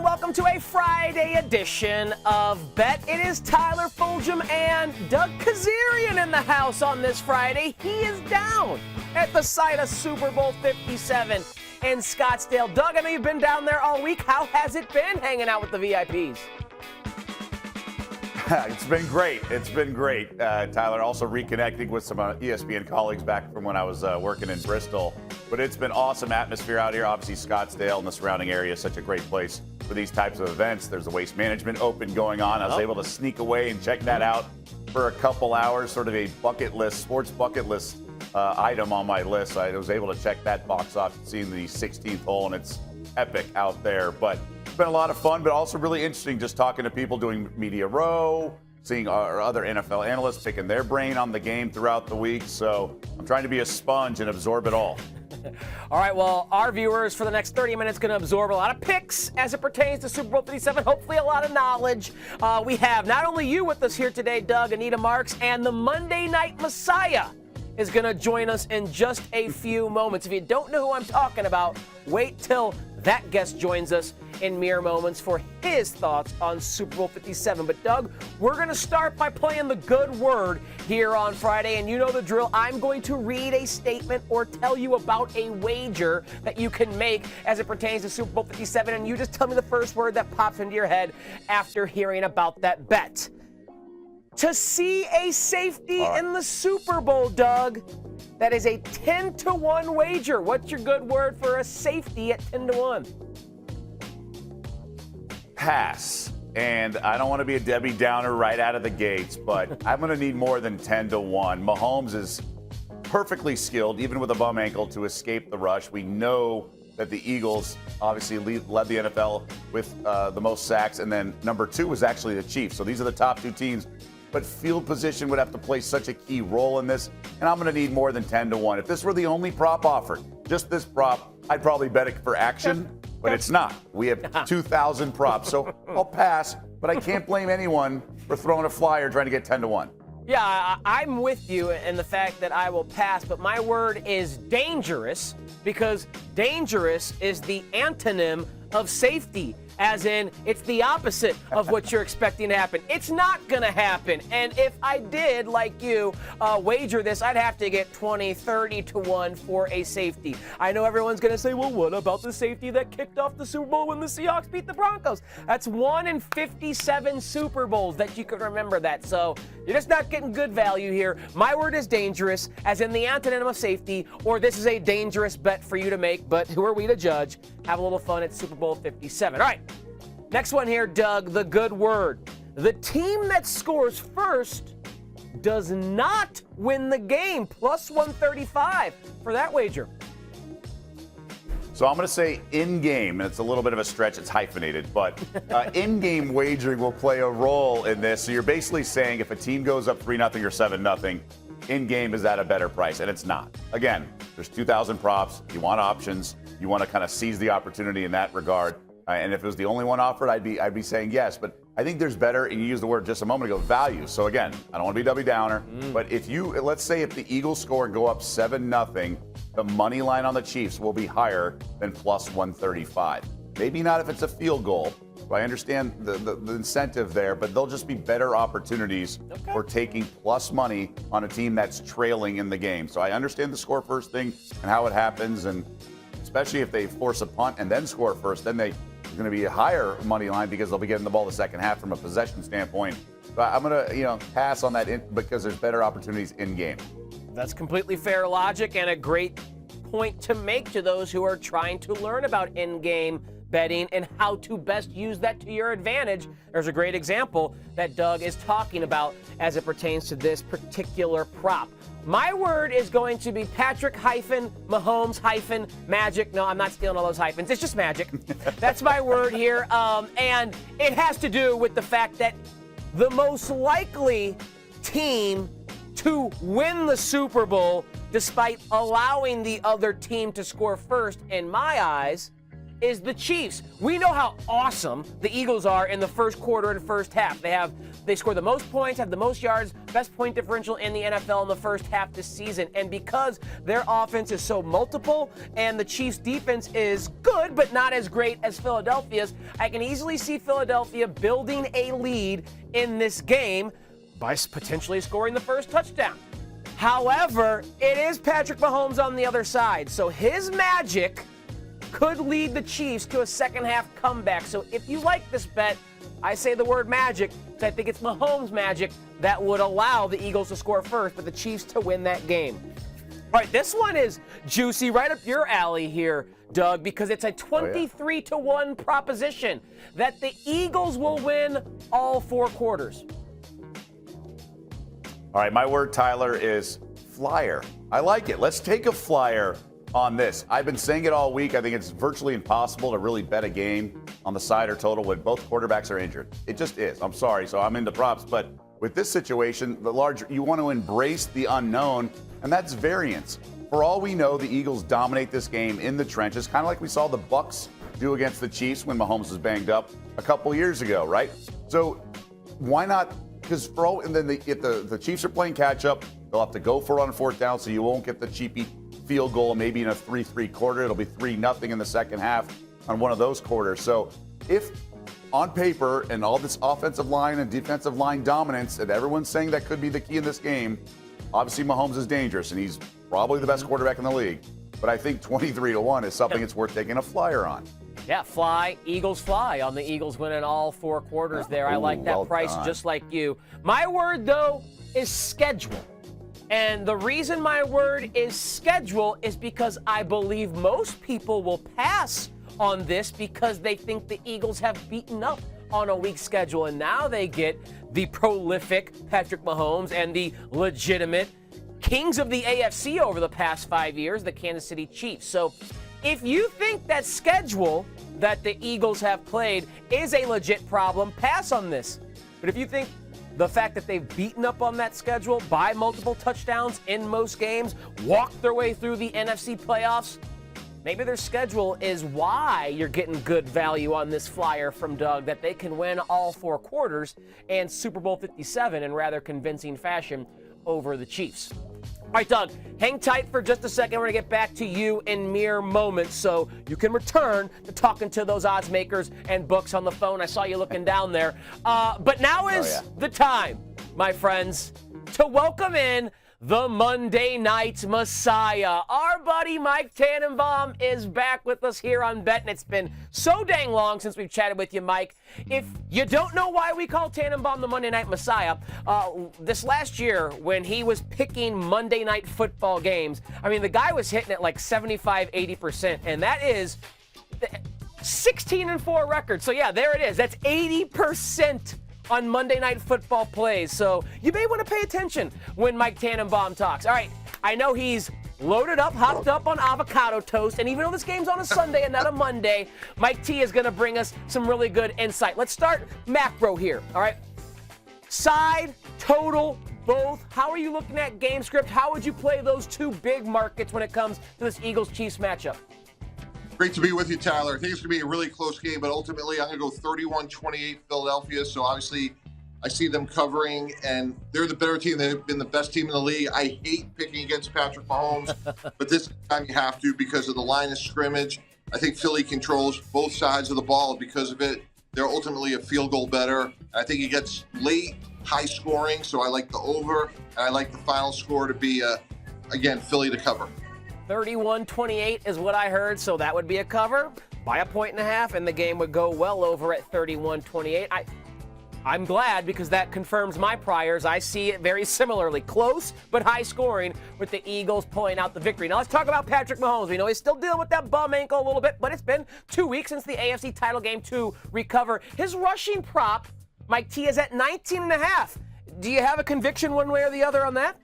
everyone. Welcome to a Friday edition of Bet. It is Tyler Fulghum and Doug Kezirian in the house on this Friday. He is down at the site of Super Bowl 57 in Scottsdale. Doug, I know you've been down there all week. How has it been hanging out with the VIPs? It's been great. It's been great, Tyler. Also reconnecting with some ESPN colleagues back from when I was working in Bristol. But it's been awesome atmosphere out here. Obviously, Scottsdale and the surrounding area is such a great place for these types of events. There's a Waste Management Open going on. I was able to sneak away and check that out for a couple hours, sort of a bucket list, sports bucket list item on my list. I was able to check that box off, seeing the 16th hole, and it's epic out there. But it's been a lot of fun, but also really interesting just talking to people doing Media Row, seeing our other NFL analysts, picking their brain on the game throughout the week. So I'm trying to be a sponge and absorb it all. All right, well, our viewers for the next 30 minutes going to absorb a lot of picks as it pertains to Super Bowl 57, hopefully a lot of knowledge. We have not only you with us here today, Doug, Anita Marks, and the Monday Night Messiah is going to join us in just a few moments. If you don't know who I'm talking about, wait till that guest joins us in mere moments for his thoughts on Super Bowl 57. But Doug, we're going to start by playing the good word here on Friday, and you know the drill. I'm going to read a statement or tell you about a wager that you can make as it pertains to Super Bowl 57, and you just tell me the first word that pops into your head after hearing about that bet. To see a safety in the Super Bowl, Doug, that is a 10-1 wager. What's your good word for a safety at 10-1? Pass. And I don't want to be a Debbie Downer right out of the gates, but I'm going to need more than 10-1. Mahomes is perfectly skilled, even with a bum ankle, to escape the rush. We know that the Eagles obviously led the NFL with the most sacks, and then number 2 was actually the Chiefs. So these are the top 2 teams. But field position would have to play such a key role in this, and I'm going to need more than 10-1. If this were the only prop offered, just this prop, I'd probably bet it for action, but it's not. We have 2,000 props, so I'll pass, but I can't blame anyone for throwing a flyer trying to get 10-1. Yeah, I'm with you in the fact that I will pass, but my word is dangerous because dangerous is the antonym of safety. As in, it's the opposite of what you're expecting to happen. It's not going to happen. And if I did, like you, wager this, I'd have to get 20-30-1 for a safety. I know everyone's going to say, well, what about the safety that kicked off the Super Bowl when the Seahawks beat the Broncos? That's 1 in 57 Super Bowls that you could remember that. So you're just not getting good value here. My word is dangerous, as in the antonym of safety, or this is a dangerous bet for you to make, but who are we to judge? Have a little fun at Super Bowl 57. All right. Next one here, Doug, the good word. The team that scores first does not win the game. Plus 135 for that wager. So I'm going to say in-game, and it's a little bit of a stretch, it's hyphenated, but in-game wagering will play a role in this. So you're basically saying if a team goes up 3-0 or 7-0, in-game is at a better price, and it's not. Again, there's 2,000 props. You want options. You want to kind of seize the opportunity in that regard. And if it was the only one offered, I'd be saying yes. But I think there's better, and you used the word just a moment ago, value. So again, I don't want to be Debbie Downer, but let's say if the Eagles score and go up 7-0, the money line on the Chiefs will be higher than plus 135. Maybe not if it's a field goal. I understand the incentive there, but they'll just be better opportunities for taking plus money on a team that's trailing in the game. So I understand the score first thing and how it happens, and especially if they force a punt and then score first, then there's going to be a higher money line because they'll be getting the ball the second half from a possession standpoint. But I'm going to pass on that because there's better opportunities in game. That's completely fair logic and a great point to make to those who are trying to learn about in-game betting and how to best use that to your advantage. There's a great example that Doug is talking about as it pertains to this particular prop. My word is going to be Patrick Mahomes Magic. No, I'm not stealing all those hyphens. It's just magic. That's my word here. And it has to do with the fact that the most likely team to win the Super Bowl, despite allowing the other team to score first, in my eyes, is the Chiefs. We know how awesome the Eagles are in the first quarter and first half. They score the most points, have the most yards, best point differential in the NFL in the first half this season. And because their offense is so multiple and the Chiefs' defense is good but not as great as Philadelphia's, I can easily see Philadelphia building a lead in this game by potentially scoring the first touchdown. However, it is Patrick Mahomes on the other side, so his magic could lead the Chiefs to a second-half comeback. So if you like this bet, I say the word magic because I think it's Mahomes' magic that would allow the Eagles to score first, but the Chiefs to win that game. All right, this one is juicy, right up your alley here, Doug, because it's a 23-1 proposition that the Eagles will win all 4 quarters. All right, my word, Tyler, is flyer. I like it. Let's take a flyer on this. I've been saying it all week. I think it's virtually impossible to really bet a game on the side or total when both quarterbacks are injured. It just is. I'm sorry. So I'm into props. But with this situation, you want to embrace the unknown, and that's variance. For all we know, the Eagles dominate this game in the trenches, kind of like we saw the Bucs do against the Chiefs when Mahomes was banged up a couple years ago, right? So why not? Because if the Chiefs are playing catch up, they'll have to go for it on 4th down, so you won't get the cheapy field goal. Maybe in a 3-3 quarter, it'll be 3-0 in the second half on one of those quarters. So if on paper and all this offensive line and defensive line dominance, and everyone's saying that could be the key in this game, obviously Mahomes is dangerous and he's probably the best quarterback in the league. But I think 23-1 is something it's worth taking a flyer on. Yeah, Eagles fly on the Eagles winning all 4 quarters there. I like that price just like you. My word, though, is schedule. And the reason my word is schedule is because I believe most people will pass on this because they think the Eagles have beaten up on a weak schedule. And now they get the prolific Patrick Mahomes and the legitimate kings of the AFC over the past 5 years, the Kansas City Chiefs. So if you think that schedule that the Eagles have played is a legit problem, pass on this. But if you think the fact that they've beaten up on that schedule by multiple touchdowns in most games, walked their way through the NFC playoffs, maybe their schedule is why you're getting good value on this flyer from Doug, that they can win all 4 quarters and Super Bowl 57 in rather convincing fashion over the Chiefs. All right, Doug, hang tight for just a second. We're going to get back to you in mere moments so you can return to talking to those odds makers and books on the phone. I saw you looking down there. But now is the time, my friends, to welcome in the Monday Night Messiah. Our buddy Mike Tannenbaum is back with us here on Bet, and it's been so dang long since we've chatted with you, Mike. If you don't know why we call Tannenbaum the Monday Night Messiah, this last year when he was picking Monday Night Football games, I mean, the guy was hitting at like 75-80%, and that is 16-4 record. So, yeah, there it is. That's 80% on Monday Night Football plays. So you may want to pay attention when Mike Tannenbaum talks. All right, I know he's loaded up, hopped up on avocado toast, and even though this game's on a Sunday and not a Monday, Mike T is going to bring us some really good insight. Let's start macro here, all right? Side, total, both. How are you looking at game script? How would you play those 2 big markets when it comes to this Eagles-Chiefs matchup? Great to be with you, Tyler. I think it's going to be a really close game, but ultimately I'm going to go 31-28 Philadelphia. So obviously I see them covering, and they're the better team. They've been the best team in the league. I hate picking against Patrick Mahomes, but this time you have to because of the line of scrimmage. I think Philly controls both sides of the ball. Because of it, they're ultimately a field goal better. I think it gets late, high scoring, so I like the over, and I like the final score to be, again, Philly to cover. 31-28 is what I heard, so that would be a cover by 1.5 points, and the game would go well over at 31-28. I'm glad because that confirms my priors. I see it very similarly. Close, but high scoring with the Eagles pulling out the victory. Now let's talk about Patrick Mahomes. We know he's still dealing with that bum ankle a little bit, but it's been 2 weeks since the AFC title game to recover. His rushing prop, Mike T, is at 19.5. Do you have a conviction one way or the other on that?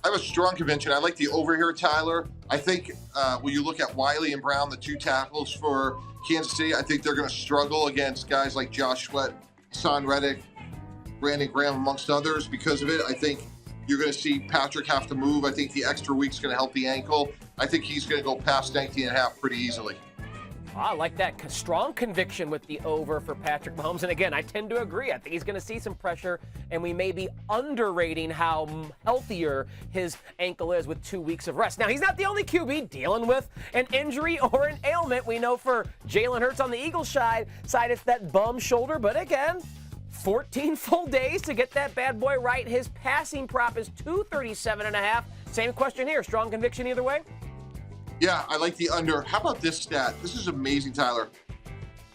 I have a strong conviction. I like the over here, Tyler. I think when you look at Wiley and Brown, the 2 tackles for Kansas City, I think they're going to struggle against guys like Josh Sweat, Son Reddick, Brandon Graham, amongst others. Because of it, I think you're going to see Patrick have to move. I think the extra week's going to help the ankle. I think he's going to go past 19.5 pretty easily. I like that strong conviction with the over for Patrick Mahomes. And again, I tend to agree. I think he's going to see some pressure, and we may be underrating how healthier his ankle is with 2 weeks of rest. Now, he's not the only QB dealing with an injury or an ailment. We know for Jalen Hurts on the Eagles side, it's that bum shoulder. But again, 14 full days to get that bad boy right. His passing prop is 237.5. Same question here. Strong conviction either way? Yeah, I like the under. How about this stat? This is amazing, Tyler.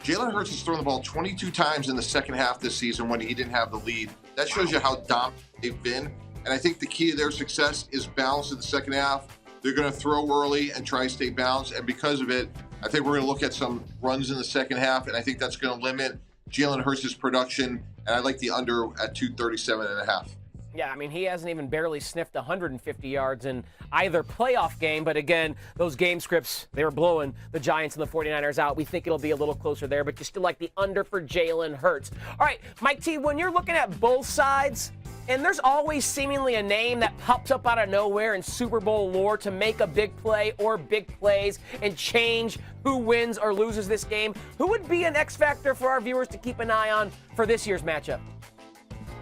Jalen Hurts has thrown the ball 22 times in the second half this season when he didn't have the lead. That shows you how dominant they've been. And I think the key to their success is balance in the second half. They're going to throw early and try to stay balanced. And because of it, I think we're going to look at some runs in the second half. And I think that's going to limit Jalen Hurts' production. And I like the under at 237.5. Yeah, I mean, he hasn't even barely sniffed 150 yards in either playoff game. But again, those game scripts, they were blowing the Giants and the 49ers out. We think it'll be a little closer there, but you still like the under for Jalen Hurts. All right, Mike T, when you're looking at both sides, and there's always seemingly a name that pops up out of nowhere in Super Bowl lore to make a big play or big plays and change who wins or loses this game, who would be an X factor for our viewers to keep an eye on for this year's matchup?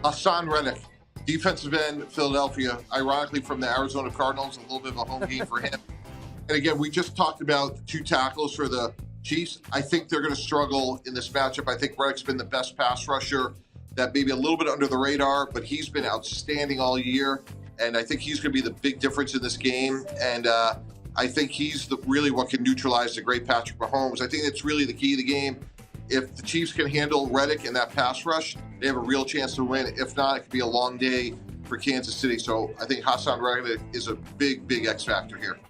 Hassan Reddick. Defensive end, Philadelphia, ironically from the Arizona Cardinals, a little bit of a home game for him. And again, we just talked about the two tackles for the Chiefs. I think they're going to struggle in this matchup. I think Reddick's been the best pass rusher, that maybe a little bit under the radar, but he's been outstanding all year. And I think he's going to be the big difference in this game. And I think he's really what can neutralize the great Patrick Mahomes. I think it's really the key of the game. If the Chiefs can handle Reddick in that pass rush, they have a real chance to win. If not, it could be a long day for Kansas City. So I think Hassan Reddick is a big, big X factor here.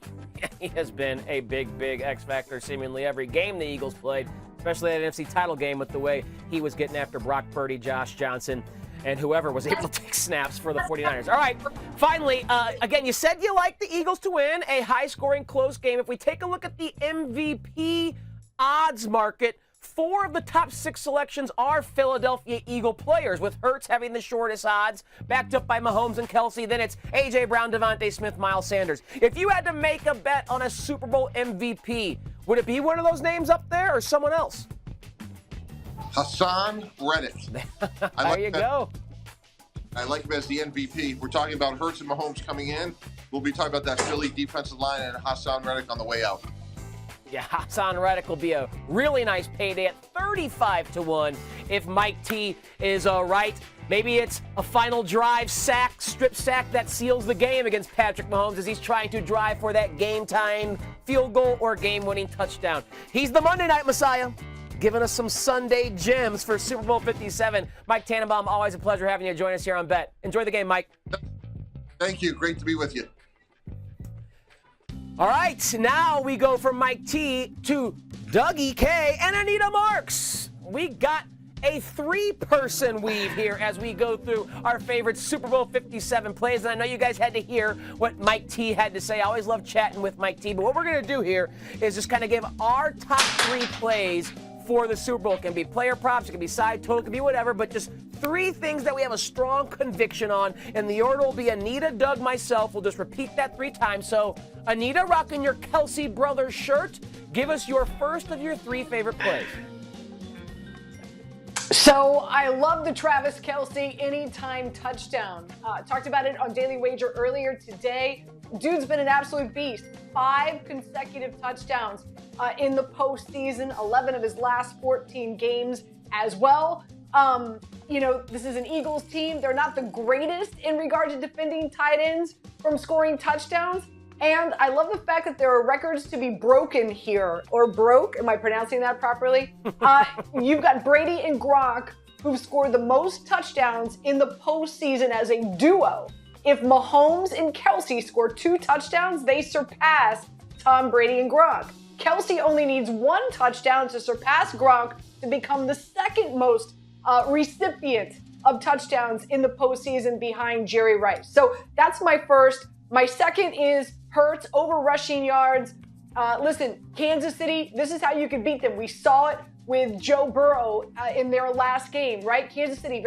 He has been a big, big X factor seemingly every game the Eagles played, especially that NFC title game with the way he was getting after Brock Purdy, Josh Johnson, and whoever was able to take snaps for the 49ers. All right, finally, again, you said you like the Eagles to win a high-scoring, close game. If we take a look at the MVP odds market, 4 of the top 6 selections are Philadelphia Eagle players, with Hurts having the shortest odds, backed up by Mahomes and Kelsey. Then it's A.J. Brown, Devontae Smith, Miles Sanders. If you had to make a bet on a Super Bowl MVP, would it be one of those names up there or someone else? Hassan Reddick. There you go. I like him as the MVP. We're talking about Hurts and Mahomes coming in. We'll be talking about that Philly defensive line and Hassan Reddick on the way out. Yeah, Hassan Reddick will be a really nice payday at 35-1 if Mike T is right. Maybe it's a final drive sack, strip sack that seals the game against Patrick Mahomes as he's trying to drive for that game-time field goal or game-winning touchdown. He's the Monday Night Messiah, giving us some Sunday gems for Super Bowl 57. Mike Tannenbaum, always a pleasure having you join us here on Bet. Enjoy the game, Mike. Thank you. Great to be with you. All right, now we go from Mike T to Dougie K and Anita Marks. We got a 3-person weave here as we go through our favorite Super Bowl 57 plays. And I know you guys had to hear what Mike T had to say. I always love chatting with Mike T. But what we're going to do here is just kind of give our top 3 plays for the Super Bowl. It can be player props, it can be side total, it can be whatever, but just 3 things that we have a strong conviction on. And the order will be Anita, Doug, myself. We'll just repeat that 3 times. So, Anita, rocking your Kelsey Brothers shirt, give us your first of your 3 favorite plays. So I love the Travis Kelce anytime touchdown. Talked about it on Daily Wager earlier today. Dude's been an absolute beast. 5 consecutive touchdowns in the postseason, 11 of his last 14 games as well. This is an Eagles team. They're not the greatest in regard to defending tight ends from scoring touchdowns. And I love the fact that there are records to be broken here, or broke. Am I pronouncing that properly? You've got Brady and Gronk, who've scored the most touchdowns in the postseason as a duo. If Mahomes and Kelsey score 2 touchdowns, they surpass Tom Brady and Gronk. Kelsey only needs 1 touchdown to surpass Gronk to become the second most recipient of touchdowns in the postseason behind Jerry Rice. So that's my first. My second is Hurts over rushing yards. Listen, Kansas City, this is how you can beat them. We saw it with Joe Burrow in their last game, right? Kansas City,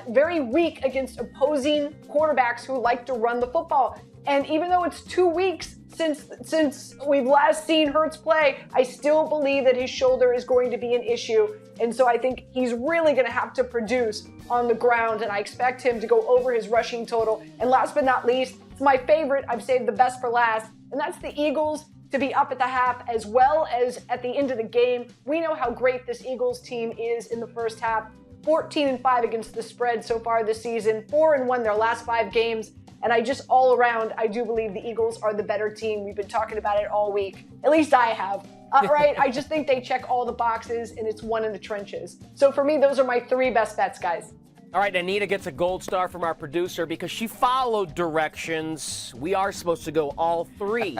very weak against opposing quarterbacks who like to run the football. And even though it's 2 weeks since we've last seen Hurts play, I still believe that his shoulder is going to be an issue. And so I think he's really going to have to produce on the ground, and I expect him to go over his rushing total. And last but not least, it's my favorite. I've saved the best for last, and that's the Eagles to be up at the half as well as at the end of the game. We know how great this Eagles team is in the first half. 14-5 against the spread so far this season, 4-1 their last 5 games. And I just all around, I do believe the Eagles are the better team. We've been talking about it all week. At least I have. Right? I just think they check all the boxes, and it's one in the trenches. So for me, those are my 3 best bets, guys. All right, Anita gets a gold star from our producer because she followed directions. We are supposed to go all 3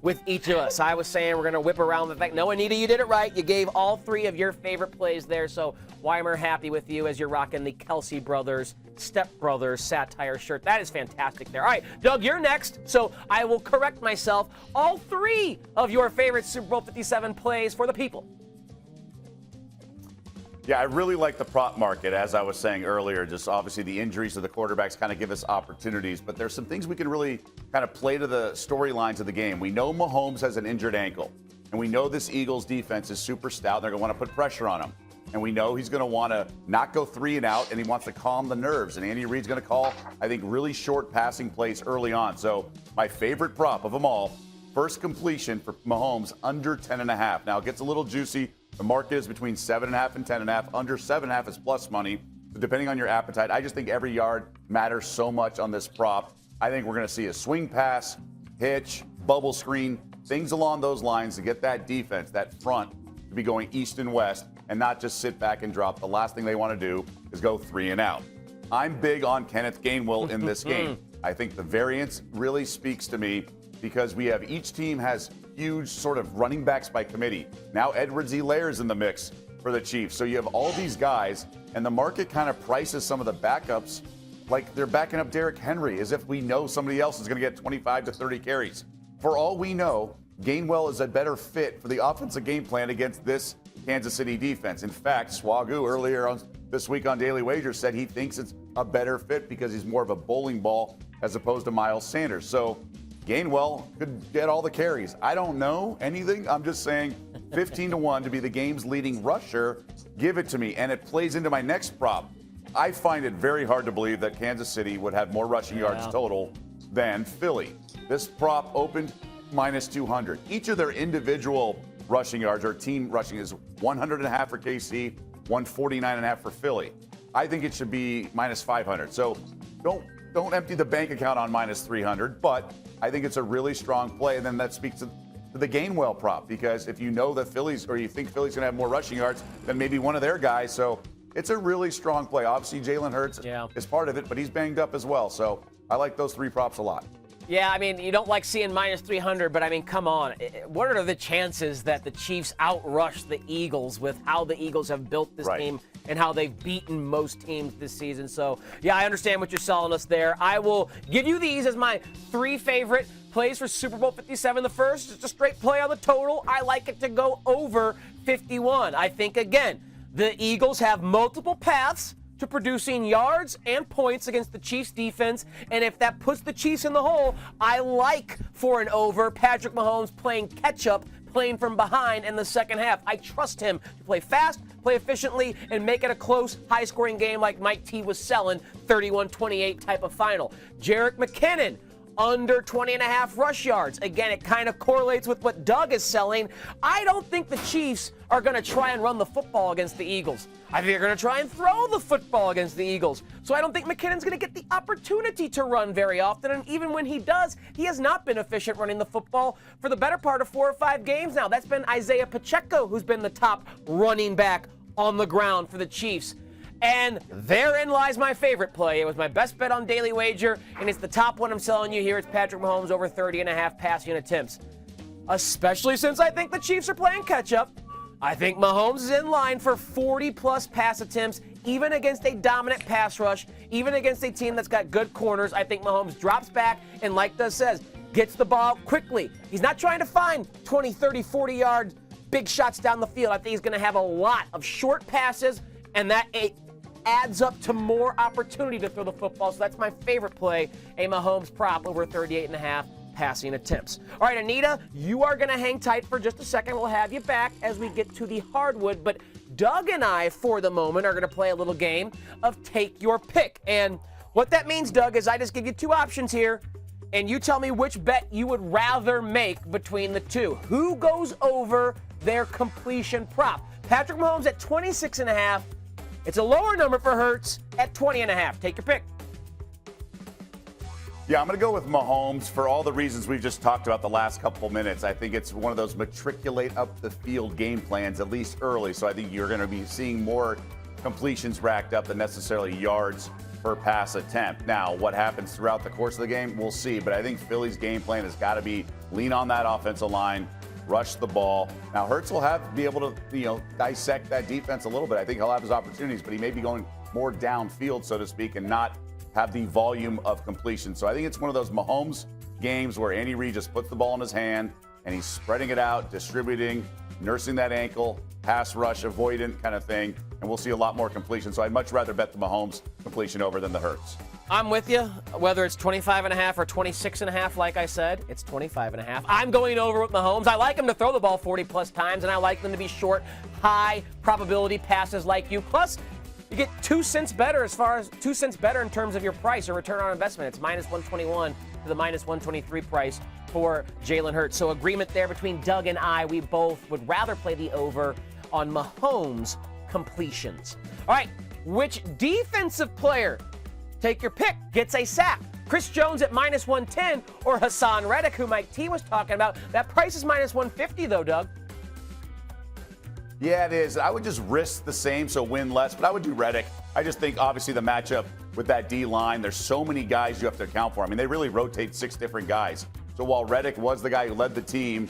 with each of us. I was saying we're going to whip around the fact. No, Anita, you did it right. You gave all 3 of your favorite plays there. So Weimer, happy with you as you're rocking the Kelsey Brothers, Step Brothers satire shirt. That is fantastic there. All right, Doug, you're next. So I will correct myself. All 3 of your favorite Super Bowl 57 plays for the people. Yeah, I really like the prop market, as I was saying earlier. Just obviously the injuries of the quarterbacks kind of give us opportunities, but there's some things we can really kind of play to the storylines of the game. We know Mahomes has an injured ankle, and we know this Eagles defense is super stout, and they're going to want to put pressure on him. And we know he's going to want to not go 3 and out, and he wants to calm the nerves. And Andy Reid's going to call, I think, really short passing plays early on. So my favorite prop of them all, first completion for Mahomes under 10.5. Now, it gets a little juicy. The market is between 7.5 and 10.5. Under 7.5 is plus money. So depending on your appetite, I just think every yard matters so much on this prop. I think we're going to see a swing pass, hitch, bubble screen, things along those lines to get that defense, that front, to be going east and west and not just sit back and drop. The last thing they want to do is go 3 and out. I'm big on Kenneth Gainwell in this game. I think the variance really speaks to me because we have each team has huge sort of running backs by committee. Now Edwards-Helaire's in the mix for the Chiefs. So you have all these guys, and the market kind of prices some of the backups like they're backing up Derrick Henry as if we know somebody else is going to get 25 to 30 carries. For all we know, Gainwell is a better fit for the offensive game plan against this Kansas City defense. In fact, Swagoo earlier on this week on Daily Wager said he thinks it's a better fit because he's more of a bowling ball as opposed to Miles Sanders. So Gainwell could get all the carries. I don't know anything. I'm just saying 15-1 to be the game's leading rusher. Give it to me. And it plays into my next prop. I find it very hard to believe that Kansas City would have more rushing yards total than Philly. This prop opened minus 200. Each of their individual rushing yards or team rushing is 100.5 for KC, 149.5 for Philly. I think it should be minus 500. So don't empty the bank account on minus 300, but I think it's a really strong play. And then that speaks to the Gainwell prop, because if you know that Phillies, or you think Philly's going to have more rushing yards than maybe one of their guys. So it's a really strong play. Obviously, Jalen Hurts is part of it, but he's banged up as well. So I like those 3 props a lot. Yeah, I mean, you don't like seeing minus 300, but I mean, come on. What are the chances that the Chiefs outrush the Eagles with how the Eagles have built this team and how they've beaten most teams this season? So, yeah, I understand what you're selling us there. I will give you these as my 3 favorite plays for Super Bowl 57. The first is a straight play on the total. I like it to go over 51. I think, again, the Eagles have multiple paths to producing yards and points against the Chiefs defense. And if that puts the Chiefs in the hole, I like for an over Patrick Mahomes playing catch up, playing from behind in the second half. I trust him to play fast, play efficiently, and make it a close, high-scoring game like Mike T was selling, 31-28 type of final. Jerick McKinnon, under 20.5 rush yards. Again, it kind of correlates with what Doug is selling. I don't think the Chiefs are going to try and run the football against the Eagles. I think they're going to try and throw the football against the Eagles. So I don't think McKinnon's going to get the opportunity to run very often. And even when he does, he has not been efficient running the football for the better part of 4 or 5 games now. That's been Isaiah Pacheco, who's been the top running back on the ground for the Chiefs. And therein lies my favorite play. It was my best bet on Daily Wager, and it's the top one I'm selling you here. It's Patrick Mahomes over 30.5 passing attempts. Especially since I think the Chiefs are playing catch-up. I think Mahomes is in line for 40-plus pass attempts, even against a dominant pass rush, even against a team that's got good corners. I think Mahomes drops back and, like Doug says, gets the ball quickly. He's not trying to find 20, 30, 40-yard big shots down the field. I think he's going to have a lot of short passes, and that adds up to more opportunity to throw the football. So that's my favorite play, a Mahomes prop over 38.5 passing attempts. All right, Anita, you are going to hang tight for just a second. We'll have you back as we get to the hardwood. But Doug and I, for the moment, are going to play a little game of Take Your Pick. And what that means, Doug, is I just give you two options here, and you tell me which bet you would rather make between the two. Who goes over their completion prop? Patrick Mahomes at 26.5. It's a lower number for Hurts at 20.5. Take your pick. Yeah, I'm going to go with Mahomes for all the reasons we've just talked about the last couple minutes. I think it's one of those matriculate up the field game plans, at least early. So I think you're going to be seeing more completions racked up than necessarily yards per pass attempt. Now, what happens throughout the course of the game, we'll see. But I think Philly's game plan has got to be lean on that offensive line, rush the ball. Now, Hurts will be able to, dissect that defense a little bit. I think he'll have his opportunities, but he may be going more downfield, so to speak, and not have the volume of completion. So I think it's one of those Mahomes games where Andy Reid just puts the ball in his hand and he's spreading it out, distributing, nursing that ankle, pass rush avoidant kind of thing, and we'll see a lot more completion. So I'd much rather bet the Mahomes completion over than the Hurts. I'm with you. Whether it's 25.5 or 26.5, like I said, it's 25.5. I'm going over with Mahomes. I like him to throw the ball 40-plus times, and I like them to be short, high probability passes like you. Plus, you get 2 cents better in terms of your price or return on investment. It's minus 121 to the minus 123 price for Jalen Hurts. So agreement there between Doug and I. We both would rather play the over on Mahomes completions. All right, which defensive player, take your pick, gets a sack? Chris Jones at minus 110 or Hassan Reddick, who Mike T was talking about? That price is minus 150 though, Doug. Yeah, it is. I would just risk the same, so win less, but I would do Reddick. I just think, obviously, the matchup with that D-line, there's so many guys you have to account for. I mean, they really rotate 6 different guys. So while Reddick was the guy who led the team,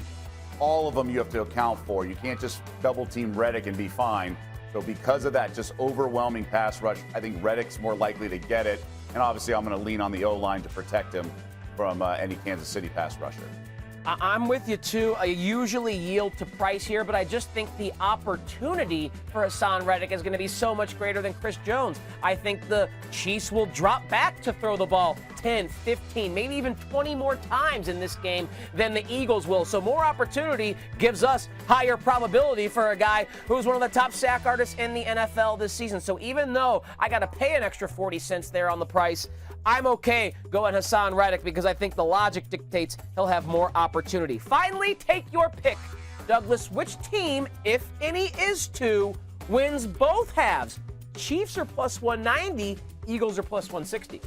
all of them you have to account for. You can't just double-team Reddick and be fine. So because of that, just overwhelming pass rush, I think Reddick's more likely to get it. And obviously, I'm going to lean on the O-line to protect him from any Kansas City pass rusher. I'm with you, too. I usually yield to price here, but I just think the opportunity for Hassan Reddick is going to be so much greater than Chris Jones. I think the Chiefs will drop back to throw the ball 10, 15, maybe even 20 more times in this game than the Eagles will. So more opportunity gives us higher probability for a guy who's one of the top sack artists in the NFL this season. So even though I got to pay an extra 40 cents there on the price, I'm okay going Hassan Reddick because I think the logic dictates he'll have more opportunity. Finally, take your pick. Douglas, which team, if any is to, wins both halves? Chiefs are plus 190, Eagles are plus 160.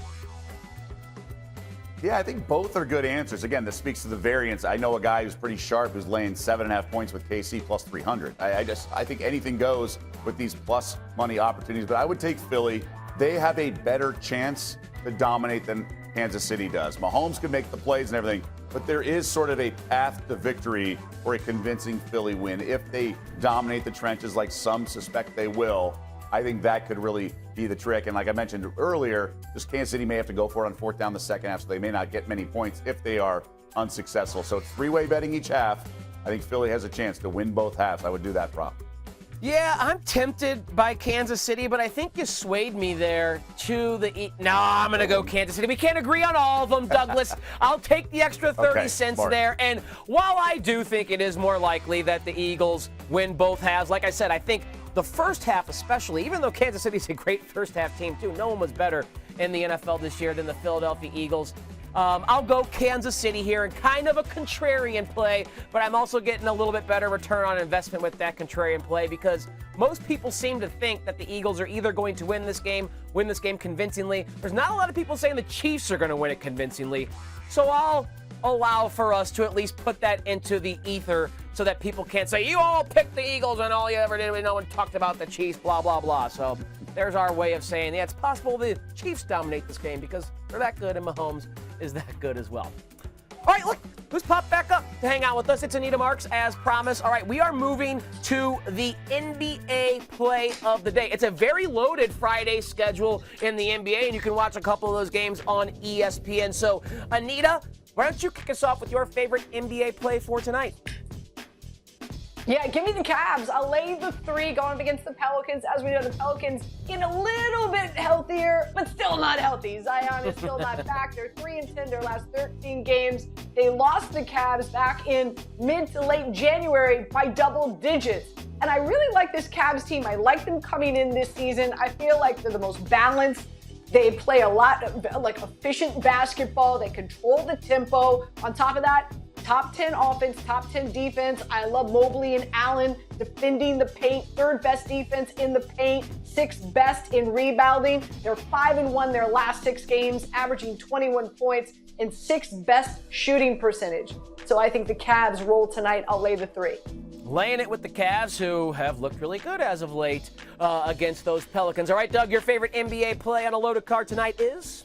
Yeah, I think both are good answers. Again, this speaks to the variance. I know a guy who's pretty sharp who's laying 7.5 points with KC plus 300. I think anything goes with these plus money opportunities, but I would take Philly. They have a better chance to dominate than Kansas City does. Mahomes can make the plays and everything, but there is sort of a path to victory for a convincing Philly win. If they dominate the trenches like some suspect they will, I think that could really be the trick. And like I mentioned earlier, just Kansas City may have to go for it on 4th down the second half, so they may not get many points if they are unsuccessful. So it's 3-way betting each half. I think Philly has a chance to win both halves. I would do that prop. Yeah, I'm tempted by Kansas City, but I think you swayed me there to the No, I'm going to go Kansas City. We can't agree on all of them, Douglas. I'll take the extra 30 cents smart. there. And while I do think it is more likely that the Eagles win both halves, like I said, I think the first half especially, even though Kansas City's a great first-half team too, no one was better in the NFL this year than the Philadelphia Eagles. I'll go Kansas City here in kind of a contrarian play, but I'm also getting a little bit better return on investment with that contrarian play because most people seem to think that the Eagles are either going to win this game convincingly. There's not a lot of people saying the Chiefs are going to win it convincingly. So I'll allow for us to at least put that into the ether so that people can't say, you all picked the Eagles and all you ever did was no one talked about the Chiefs, blah, blah, blah. So there's our way of saying, yeah, it's possible the Chiefs dominate this game because they're that good and Mahomes is that good as well. All right, look, who's popped back up to hang out with us? It's Anita Marks, as promised. All right, we are moving to the NBA play of the day. It's a very loaded Friday schedule in the NBA, and you can watch a couple of those games on ESPN. So, Anita, why don't you kick us off with your favorite NBA play for tonight? Yeah, give me the Cavs. I'll lay the 3 going up against the Pelicans. As we know, the Pelicans getting a little bit healthier, but still not healthy. Zion is still not back. They're 3-10 their last 13 games. They lost the Cavs back in mid to late January by double digits. And I really like this Cavs team. I like them coming in this season. I feel like they're the most balanced. They play a lot of efficient basketball. They control the tempo. On top of that, top 10 offense, top 10 defense. I love Mobley and Allen defending the paint. 3rd best defense in the paint. 6th best in rebounding. They're 5-1 their last 6 games, averaging 21 points and 6th best shooting percentage. So I think the Cavs roll tonight. I'll lay the 3. Laying it with the Cavs, who have looked really good as of late against those Pelicans. All right, Doug, your favorite NBA play on a loaded card tonight is?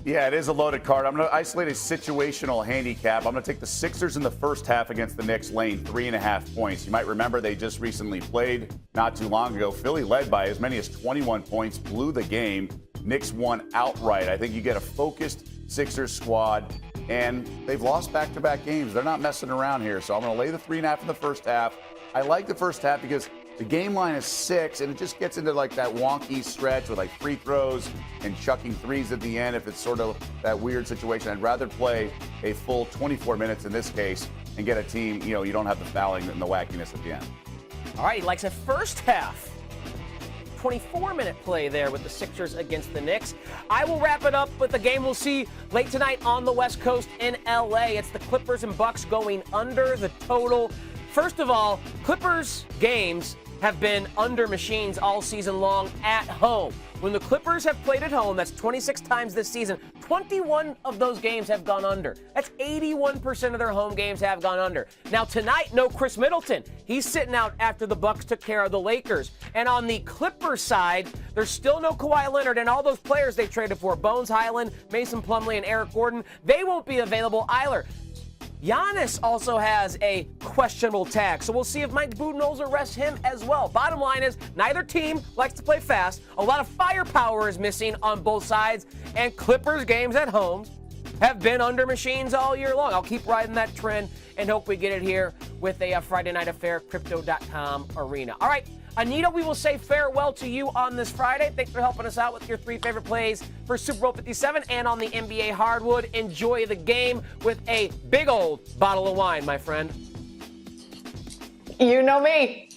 Yeah, it is a loaded card. I'm going to isolate a situational handicap. I'm going to take the Sixers in the first half against the Knicks, laying 3.5 points. You might remember they just recently played not too long ago. Philly led by as many as 21 points, blew the game. Knicks won outright. I think you get a focused Sixers squad, and they've lost back-to-back games. They're not messing around here, so I'm going to lay the 3.5 in the first half. I like the first half because the game line is 6, and it just gets into like that wonky stretch with like free throws and chucking threes at the end if it's sort of that weird situation. I'd rather play a full 24 minutes in this case and get a team, you don't have the fouling and the wackiness at the end. All right, he likes a first half 24-minute play there with the Sixers against the Knicks. I will wrap it up with a game we'll see late tonight on the West Coast in LA. It's the Clippers and Bucks going under the total. First of all, Clippers games have been under machines all season long at home. When the Clippers have played at home, that's 26 times this season, 21 of those games have gone under. That's 81% of their home games have gone under. Now tonight, no Chris Middleton. He's sitting out after the Bucks took care of the Lakers. And on the Clippers side, there's still no Kawhi Leonard, and all those players they traded for, Bones Highland, Mason Plumlee, and Eric Gordon, they won't be available either. Giannis also has a questionable tag, so we'll see if Mike Budenholzer rests him as well. Bottom line is, neither team likes to play fast. A lot of firepower is missing on both sides, and Clippers games at home have been under machines all year long. I'll keep riding that trend and hope we get it here with a Friday Night Affair Crypto.com arena. All right, Anita, we will say farewell to you on this Friday. Thanks for helping us out with your 3 favorite plays for Super Bowl 57 and on the NBA hardwood. Enjoy the game with a big old bottle of wine, my friend. You know me.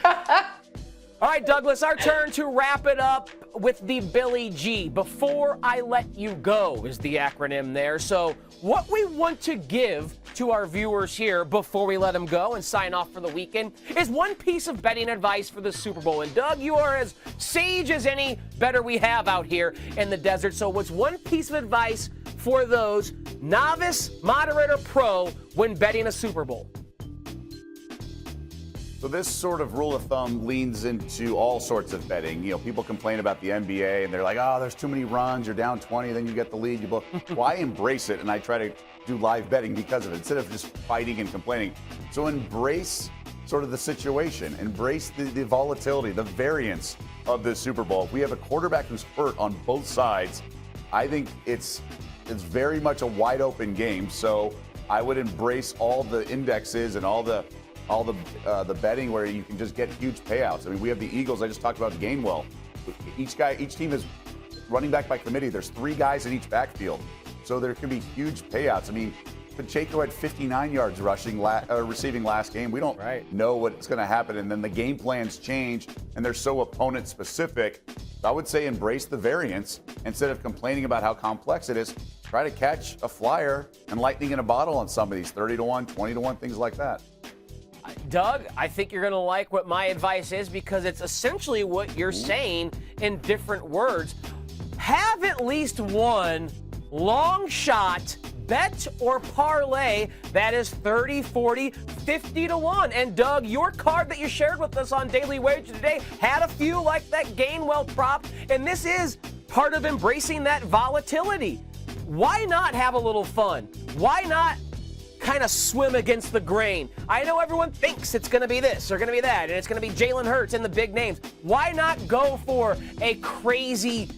All right, Douglas, our turn to wrap it up with the Billy G. Before I let you go is the acronym there. So what we want to give to our viewers here before we let them go and sign off for the weekend is one piece of betting advice for the Super Bowl. And Doug, you are as sage as any better we have out here in the desert. So what's one piece of advice for those novice, moderate, or pro when betting a Super Bowl? So this sort of rule of thumb leans into all sorts of betting. People complain about the NBA and they're like, oh, there's too many runs. You're down 20, then you get the lead. Well, I embrace it and I try to do live betting because of it instead of just fighting and complaining. So embrace sort of the situation. Embrace the volatility, the variance of the Super Bowl. If we have a quarterback who's hurt on both sides, I think it's very much a wide open game. So I would embrace all the indexes and all the betting where you can just get huge payouts. I mean, we have the Eagles. I just talked about Gainwell. Each team is running back by committee. There's 3 guys in each backfield, so there can be huge payouts. I mean, Pacheco had 59 yards receiving last game. We don't know what's going to happen, and then the game plans change, and they're so opponent specific. I would say embrace the variance instead of complaining about how complex it is. Try to catch a flyer and lightning in a bottle on some of these 30-1, 20-1, things like that. Doug, I think you're going to like what my advice is because it's essentially what you're saying in different words. Have at least one long shot bet or parlay that is 30, 40, 50-1. And Doug, your card that you shared with us on Daily Wager today had a few like that Gainwell prop, and this is part of embracing that volatility. Why not have a little fun? Why not kind of swim against the grain? I know everyone thinks it's going to be this or going to be that, and it's going to be Jalen Hurts and the big names. Why not go for a crazy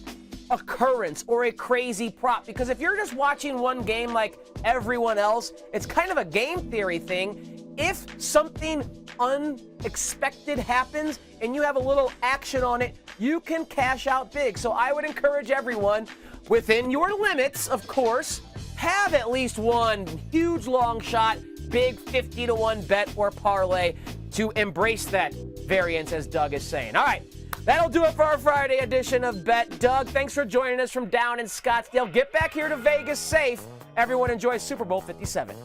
occurrence or a crazy prop? Because if you're just watching one game like everyone else, it's kind of a game theory thing. if something unexpected happens and you have a little action on it, you can cash out big. So I would encourage everyone, within your limits, of course, have at least one huge long shot, big 50-1 bet or parlay to embrace that variance, as Doug is saying. All right, that'll do it for our Friday edition of Bet. Doug, thanks for joining us from down in Scottsdale. Get back here to Vegas safe. Everyone enjoy Super Bowl 57.